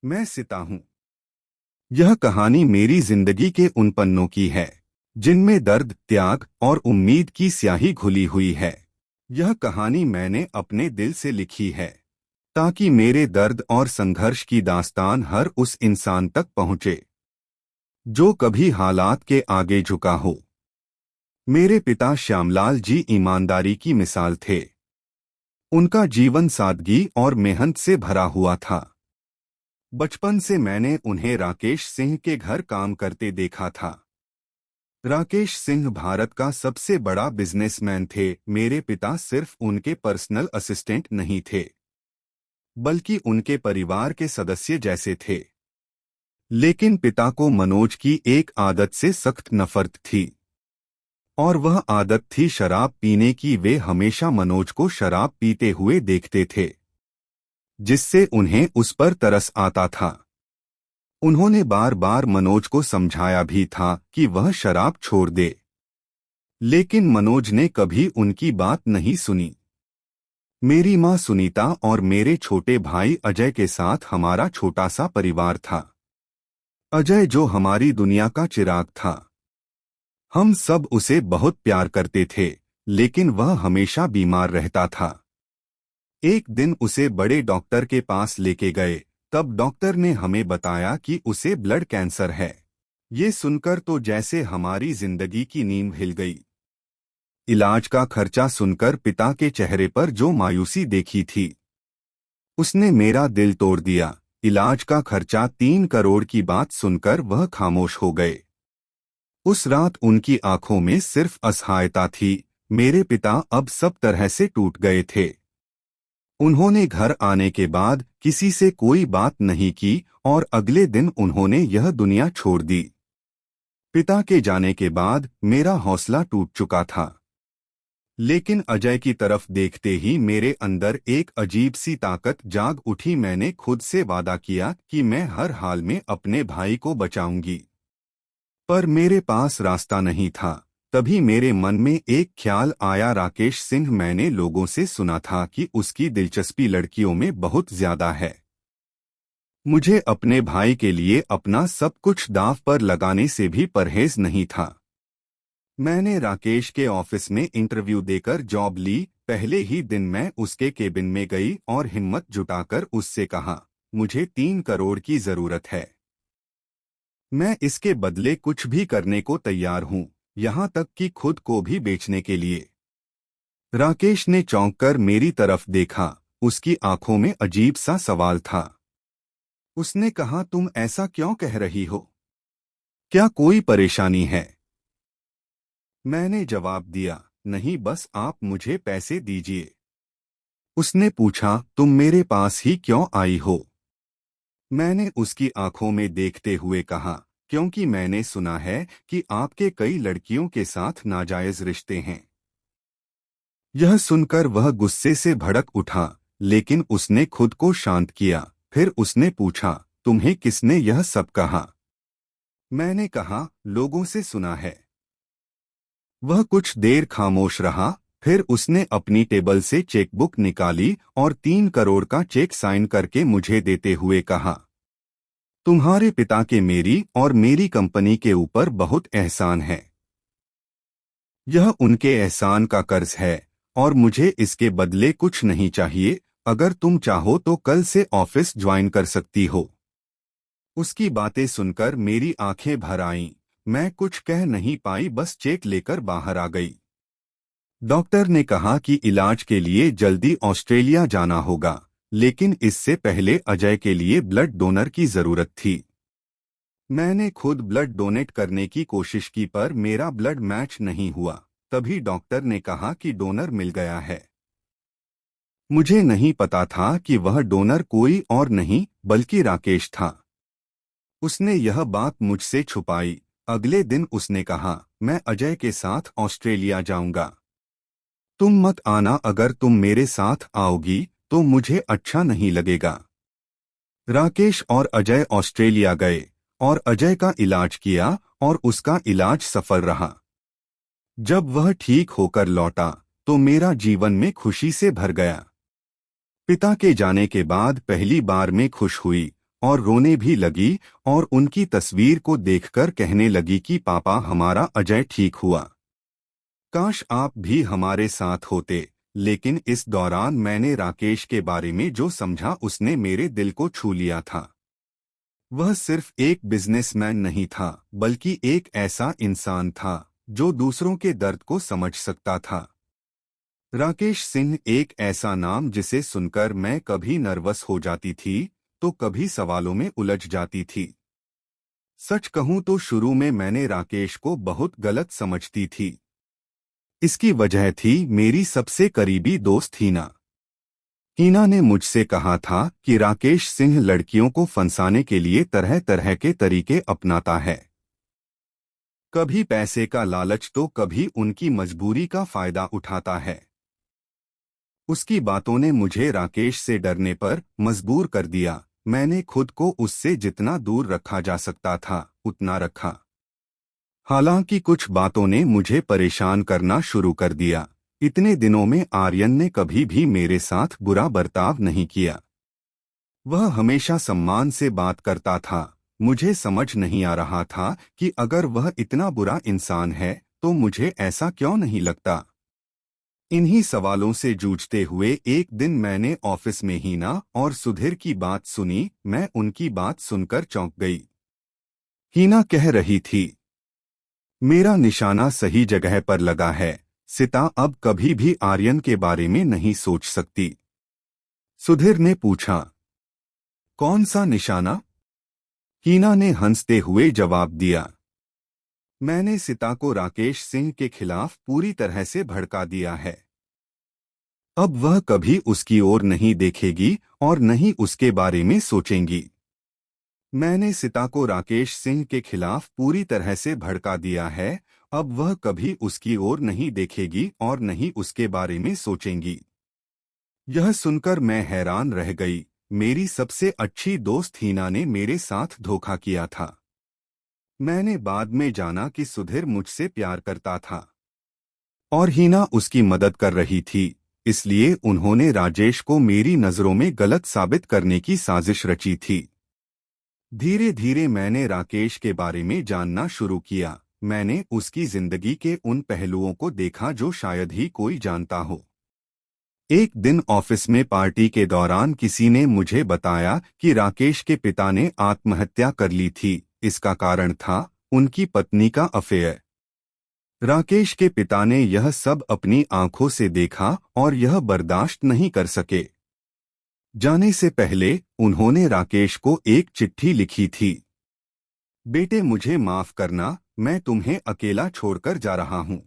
मैं सीता हूँ। यह कहानी मेरी जिंदगी के उन पन्नों की है जिनमें दर्द, त्याग और उम्मीद की स्याही घुली हुई है। यह कहानी मैंने अपने दिल से लिखी है ताकि मेरे दर्द और संघर्ष की दास्तान हर उस इंसान तक पहुँचे जो कभी हालात के आगे झुका हो। मेरे पिता श्यामलाल जी ईमानदारी की मिसाल थे। उनका जीवन सादगी और मेहनत से भरा हुआ था। बचपन से मैंने उन्हें राकेश सिंह के घर काम करते देखा था। राकेश सिंह भारत का सबसे बड़ा बिजनेसमैन थे। मेरे पिता सिर्फ उनके पर्सनल असिस्टेंट नहीं थे, बल्कि उनके परिवार के सदस्य जैसे थे। लेकिन पिता को मनोज की एक आदत से सख्त नफरत थी, और वह आदत थी शराब पीने की। वे हमेशा मनोज को शराब पीते हुए देखते थे, जिससे उन्हें उस पर तरस आता था। उन्होंने बार बार मनोज को समझाया भी था कि वह शराब छोड़ दे, लेकिन मनोज ने कभी उनकी बात नहीं सुनी। मेरी मां सुनीता और मेरे छोटे भाई अजय के साथ हमारा छोटा सा परिवार था। अजय जो हमारी दुनिया का चिराग था। हम सब उसे बहुत प्यार करते थे, लेकिन वह हमेशा बीमार रहता था। एक दिन उसे बड़े डॉक्टर के पास लेके गए। तब डॉक्टर ने हमें बताया कि उसे ब्लड कैंसर है। ये सुनकर तो जैसे हमारी जिंदगी की नींव हिल गई। इलाज का खर्चा सुनकर पिता के चेहरे पर जो मायूसी देखी थी, उसने मेरा दिल तोड़ दिया। इलाज का खर्चा 3 करोड़ की बात सुनकर वह खामोश हो गए। उस रात उनकी आंखों में सिर्फ असहायता थी। मेरे पिता अब सब तरह से टूट गए थे। उन्होंने घर आने के बाद किसी से कोई बात नहीं की और अगले दिन उन्होंने यह दुनिया छोड़ दी। पिता के जाने के बाद मेरा हौसला टूट चुका था, लेकिन अजय की तरफ देखते ही मेरे अंदर एक अजीब सी ताकत जाग उठी। मैंने खुद से वादा किया कि मैं हर हाल में अपने भाई को बचाऊंगी, पर मेरे पास रास्ता नहीं था। तभी मेरे मन में एक ख्याल आया। राकेश सिंह, मैंने लोगों से सुना था कि उसकी दिलचस्पी लड़कियों में बहुत ज्यादा है। मुझे अपने भाई के लिए अपना सब कुछ दांव पर लगाने से भी परहेज नहीं था। मैंने राकेश के ऑफिस में इंटरव्यू देकर जॉब ली। पहले ही दिन मैं उसके केबिन में गई और हिम्मत जुटाकर उससे कहा, मुझे 3 करोड़ की जरूरत है। मैं इसके बदले कुछ भी करने को तैयार हूं, यहां तक कि खुद को भी बेचने के लिए। राकेश ने चौंककर मेरी तरफ देखा। उसकी आंखों में अजीब सा सवाल था। उसने कहा, तुम ऐसा क्यों कह रही हो? क्या कोई परेशानी है? मैंने जवाब दिया, नहीं, बस आप मुझे पैसे दीजिए। उसने पूछा, तुम मेरे पास ही क्यों आई हो? मैंने उसकी आंखों में देखते हुए कहा, क्योंकि मैंने सुना है कि आपके कई लड़कियों के साथ नाजायज रिश्ते हैं। यह सुनकर वह गुस्से से भड़क उठा, लेकिन उसने खुद को शांत किया। फिर उसने पूछा, तुम्हें किसने यह सब कहा? मैंने कहा, लोगों से सुना है। वह कुछ देर खामोश रहा, फिर उसने अपनी टेबल से चेकबुक निकाली और 3 करोड़ का चेक साइन करके मुझे देते हुए कहा, तुम्हारे पिता के मेरी और मेरी कंपनी के ऊपर बहुत एहसान है। यह उनके एहसान का कर्ज है और मुझे इसके बदले कुछ नहीं चाहिए। अगर तुम चाहो तो कल से ऑफिस ज्वाइन कर सकती हो। उसकी बातें सुनकर मेरी आंखें भर आईं। मैं कुछ कह नहीं पाई, बस चेक लेकर बाहर आ गई। डॉक्टर ने कहा कि इलाज के लिए जल्दी ऑस्ट्रेलिया जाना होगा, लेकिन इससे पहले अजय के लिए ब्लड डोनर की जरूरत थी। मैंने खुद ब्लड डोनेट करने की कोशिश की, पर मेरा ब्लड मैच नहीं हुआ। तभी डॉक्टर ने कहा कि डोनर मिल गया है। मुझे नहीं पता था कि वह डोनर कोई और नहीं बल्कि राकेश था। उसने यह बात मुझसे छुपाई। अगले दिन उसने कहा, मैं अजय के साथ ऑस्ट्रेलिया जाऊंगा। तुम मत आना, अगर तुम मेरे साथ आओगी तो मुझे अच्छा नहीं लगेगा। राकेश और अजय ऑस्ट्रेलिया गए और अजय का इलाज किया और उसका इलाज सफल रहा। जब वह ठीक होकर लौटा तो मेरा जीवन में खुशी से भर गया। पिता के जाने के बाद पहली बार मैं खुश हुई और रोने भी लगी और उनकी तस्वीर को देखकर कहने लगी कि पापा, हमारा अजय ठीक हुआ। काश आप भी हमारे साथ होते। लेकिन इस दौरान मैंने राकेश के बारे में जो समझा उसने मेरे दिल को छू लिया था। वह सिर्फ एक बिजनेसमैन नहीं था, बल्कि एक ऐसा इंसान था जो दूसरों के दर्द को समझ सकता था। राकेश सिंह एक ऐसा नाम जिसे सुनकर मैं कभी नर्वस हो जाती थी तो कभी सवालों में उलझ जाती थी। सच कहूं तो शुरू में मैंने राकेश को बहुत गलत समझती थी। इसकी वजह थी मेरी सबसे करीबी दोस्त हीना। हीना ने मुझसे कहा था कि राकेश सिंह लड़कियों को फंसाने के लिए तरह तरह के तरीके अपनाता है। कभी पैसे का लालच तो कभी उनकी मजबूरी का फायदा उठाता है। उसकी बातों ने मुझे राकेश से डरने पर मजबूर कर दिया। मैंने खुद को उससे जितना दूर रखा जा सकता था उतना रखा। हालांकि कुछ बातों ने मुझे परेशान करना शुरू कर दिया। इतने दिनों में आर्यन ने कभी भी मेरे साथ बुरा बर्ताव नहीं किया। वह हमेशा सम्मान से बात करता था। मुझे समझ नहीं आ रहा था कि अगर वह इतना बुरा इंसान है तो मुझे ऐसा क्यों नहीं लगता। इन्हीं सवालों से जूझते हुए एक दिन मैंने ऑफिस में हीना और सुधीर की बात सुनी। मैं उनकी बात सुनकर चौंक गई। हीना कह रही थी, मेरा निशाना सही जगह पर लगा है। सिता अब कभी भी आर्यन के बारे में नहीं सोच सकती। सुधीर ने पूछा, कौन सा निशाना? हीना ने हंसते हुए जवाब दिया, मैंने सिता को राकेश सिंह के खिलाफ पूरी तरह से भड़का दिया है। अब वह कभी उसकी ओर नहीं देखेगी और न ही उसके बारे में सोचेंगी। मैंने सिता को राकेश सिंह के खिलाफ पूरी तरह से भड़का दिया है। अब वह कभी उसकी ओर नहीं देखेगी और न ही उसके बारे में सोचेंगी। यह सुनकर मैं हैरान रह गई। मेरी सबसे अच्छी दोस्त हीना ने मेरे साथ धोखा किया था। मैंने बाद में जाना कि सुधीर मुझसे प्यार करता था और हीना उसकी मदद कर रही थी। इसलिए उन्होंने राजेश को मेरी नजरों में गलत साबित करने की साजिश रची थी। धीरे धीरे मैंने राकेश के बारे में जानना शुरू किया। मैंने उसकी जिंदगी के उन पहलुओं को देखा जो शायद ही कोई जानता हो। एक दिन ऑफिस में पार्टी के दौरान किसी ने मुझे बताया कि राकेश के पिता ने आत्महत्या कर ली थी। इसका कारण था उनकी पत्नी का अफेयर। राकेश के पिता ने यह सब अपनी आंखों से देखा और यह बर्दाश्त नहीं कर सके। जाने से पहले उन्होंने राकेश को एक चिट्ठी लिखी थी, बेटे मुझे माफ करना, मैं तुम्हें अकेला छोड़कर जा रहा हूं।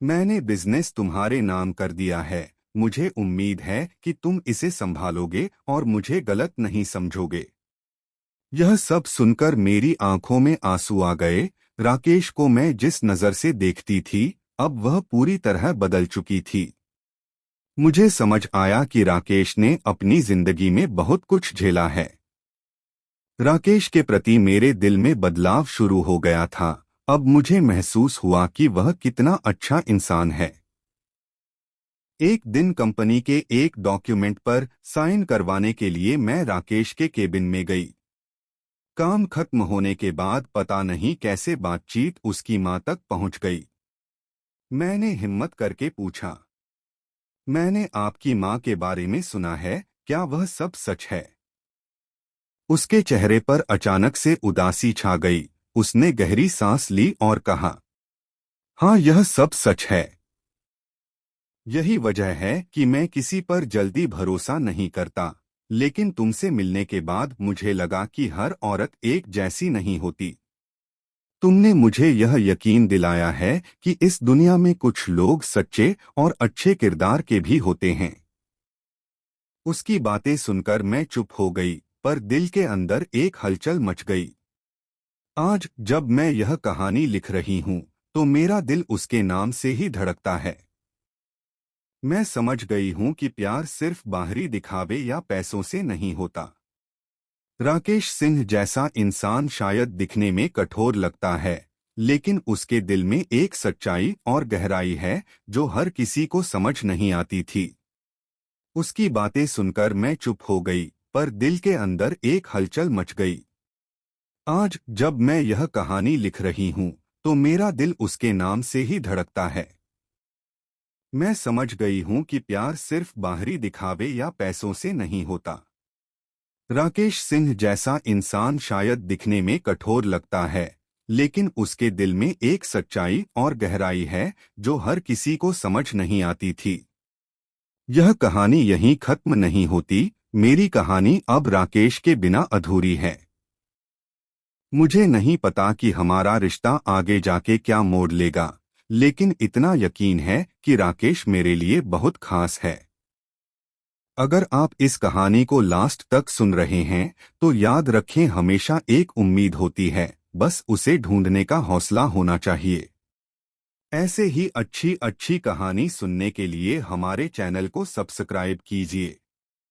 मैंने बिजनेस तुम्हारे नाम कर दिया है। मुझे उम्मीद है कि तुम इसे संभालोगे और मुझे गलत नहीं समझोगे। यह सब सुनकर मेरी आंखों में आंसू आ गए। राकेश को मैं जिस नजर से देखती थी अब वह पूरी तरह बदल चुकी थी। मुझे समझ आया कि राकेश ने अपनी जिंदगी में बहुत कुछ झेला है। राकेश के प्रति मेरे दिल में बदलाव शुरू हो गया था। अब मुझे महसूस हुआ कि वह कितना अच्छा इंसान है। एक दिन कंपनी के एक डॉक्यूमेंट पर साइन करवाने के लिए मैं राकेश के केबिन में गई। काम खत्म होने के बाद पता नहीं कैसे बातचीत उसकी मां तक पहुंच गई। मैंने हिम्मत करके पूछा, मैंने आपकी मां के बारे में सुना है, क्या वह सब सच है? उसके चेहरे पर अचानक से उदासी छा गई। उसने गहरी सांस ली और कहा, हाँ यह सब सच है। यही वजह है कि मैं किसी पर जल्दी भरोसा नहीं करता। लेकिन तुमसे मिलने के बाद मुझे लगा कि हर औरत एक जैसी नहीं होती। तुमने मुझे यह यकीन दिलाया है कि इस दुनिया में कुछ लोग सच्चे और अच्छे किरदार के भी होते हैं। उसकी बातें सुनकर मैं चुप हो गई, पर दिल के अंदर एक हलचल मच गई। आज जब मैं यह कहानी लिख रही हूं तो मेरा दिल उसके नाम से ही धड़कता है। मैं समझ गई हूं कि प्यार सिर्फ बाहरी दिखावे या पैसों से नहीं होता। राकेश सिंह जैसा इंसान शायद दिखने में कठोर लगता है, लेकिन उसके दिल में एक सच्चाई और गहराई है जो हर किसी को समझ नहीं आती थी। उसकी बातें सुनकर मैं चुप हो गई, पर दिल के अंदर एक हलचल मच गई। आज जब मैं यह कहानी लिख रही हूँ तो मेरा दिल उसके नाम से ही धड़कता है। मैं समझ गई हूँ कि प्यार सिर्फ बाहरी दिखावे या पैसों से नहीं होता। राकेश सिंह जैसा इंसान शायद दिखने में कठोर लगता है, लेकिन उसके दिल में एक सच्चाई और गहराई है जो हर किसी को समझ नहीं आती थी। यह कहानी यहीं खत्म नहीं होती। मेरी कहानी अब राकेश के बिना अधूरी है। मुझे नहीं पता कि हमारा रिश्ता आगे जाके क्या मोड़ लेगा, लेकिन इतना यकीन है कि राकेश मेरे लिए बहुत खास है। अगर आप इस कहानी को लास्ट तक सुन रहे हैं तो याद रखें, हमेशा एक उम्मीद होती है, बस उसे ढूंढने का हौसला होना चाहिए। ऐसे ही अच्छी अच्छी कहानी सुनने के लिए हमारे चैनल को सब्सक्राइब कीजिए।